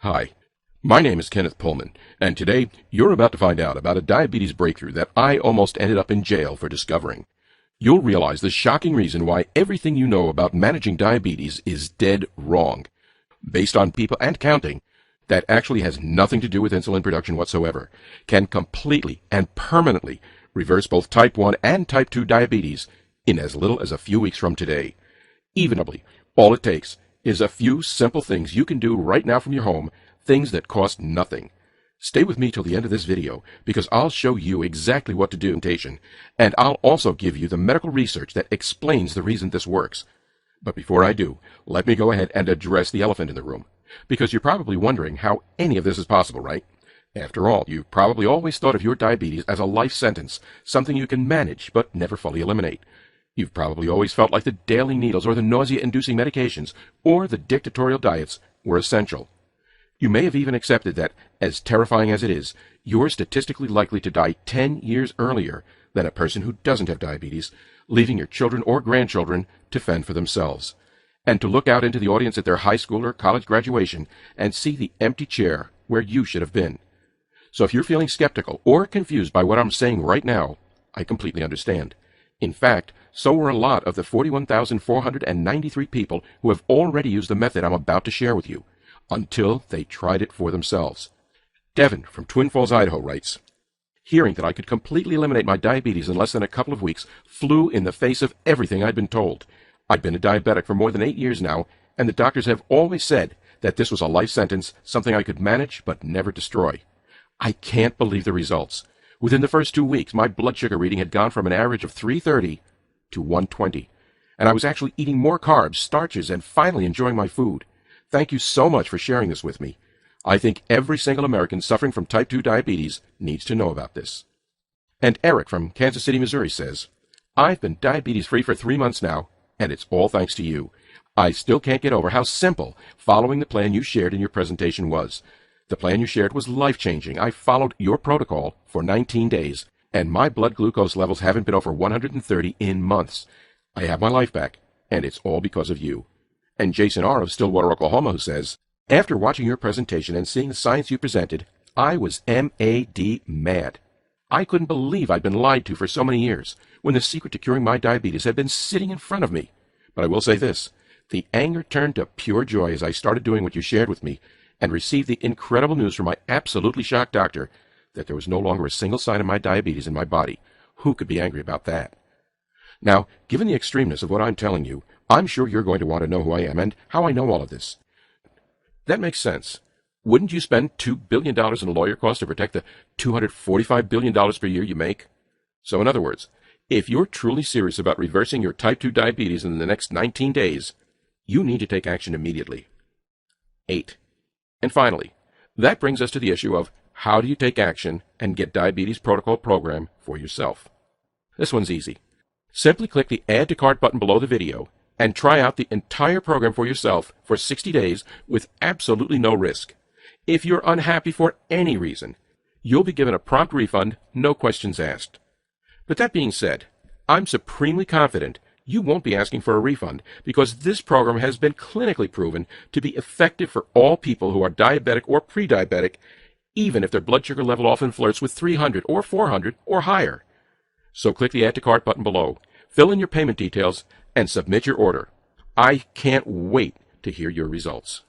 Hi, my name is Kenneth Pullman, and today you're about to find out about a diabetes breakthrough that I almost ended up in jail for discovering. You'll realize the shocking reason why everything you know about managing diabetes is dead wrong. Based on people and counting, that actually has nothing to do with insulin production whatsoever, can completely and permanently reverse both type 1 and type 2 diabetes in as little as a few weeks from today. Evenly, all it takes is a few simple things you can do right now from your home, things that cost nothing. Stay with me till the end of this video because I'll show you exactly what to do, and I'll also give you the medical research that explains the reason this works. But before I do, let me go ahead and address the elephant in the room, because you're probably wondering how any of this is possible, right? After all, you've probably always thought of your diabetes as a life sentence, something you can manage but never fully eliminate. You've probably always felt like the daily needles or the nausea-inducing medications or the dictatorial diets were essential. You may have even accepted that, as terrifying as it is, you're statistically likely to die 10 years earlier than a person who doesn't have diabetes, leaving your children or grandchildren to fend for themselves. And to look out into the audience at their high school or college graduation and see the empty chair where you should have been. So if you're feeling skeptical or confused by what I'm saying right now, I completely understand. In fact, so were a lot of the 41,493 people who have already used the method I'm about to share with you, until they tried it for themselves. Devin from Twin Falls, Idaho writes, "Hearing that I could completely eliminate my diabetes in less than a couple of weeks flew in the face of everything I'd been told. I've been a diabetic for more than 8 years now, and the doctors have always said that this was a life sentence, something I could manage but never destroy. I can't believe the results. Within the first 2 weeks, my blood sugar reading had gone from an average of 330 to 120, and I was actually eating more carbs, starches, and finally enjoying my food. Thank you so much for sharing this with me. I think every single American suffering from type 2 diabetes needs to know about this." And Eric from Kansas City, Missouri says, "I've been diabetes-free for 3 months now, and it's all thanks to you. I still can't get over how simple following the plan you shared in your presentation was. The plan you shared was life-changing. I followed your protocol for 19 days, and my blood glucose levels haven't been over 130 in months. I have my life back, and it's all because of you." And Jason R. of Stillwater, Oklahoma, who says, "After watching your presentation and seeing the science you presented, I was MAD mad. I couldn't believe I'd been lied to for so many years, when the secret to curing my diabetes had been sitting in front of me. But I will say this, the anger turned to pure joy as I started doing what you shared with me, and received the incredible news from my absolutely shocked doctor that there was no longer a single sign of my diabetes in my body. Who could be angry about that?" Now, given the extremeness of what I'm telling you, I'm sure you're going to want to know who I am and how I know all of this. That makes sense. Wouldn't you spend $2 billion in lawyer costs to protect the $245 billion per year you make? So in other words, if you're truly serious about reversing your type 2 diabetes in the next 19 days, you need to take action immediately. 8. And finally, that brings us to the issue of how do you take action and get diabetes protocol program for yourself? This one's easy. Simply click the Add to Cart button below the video and try out the entire program for yourself for 60 days with absolutely no risk. If you're unhappy for any reason, you'll be given a prompt refund, no questions asked. But that being said, I'm supremely confident you won't be asking for a refund because this program has been clinically proven to be effective for all people who are diabetic or pre-diabetic, even if their blood sugar level often flirts with 300 or 400 or higher. So click the Add to Cart button below, fill in your payment details, and submit your order. I can't wait to hear your results.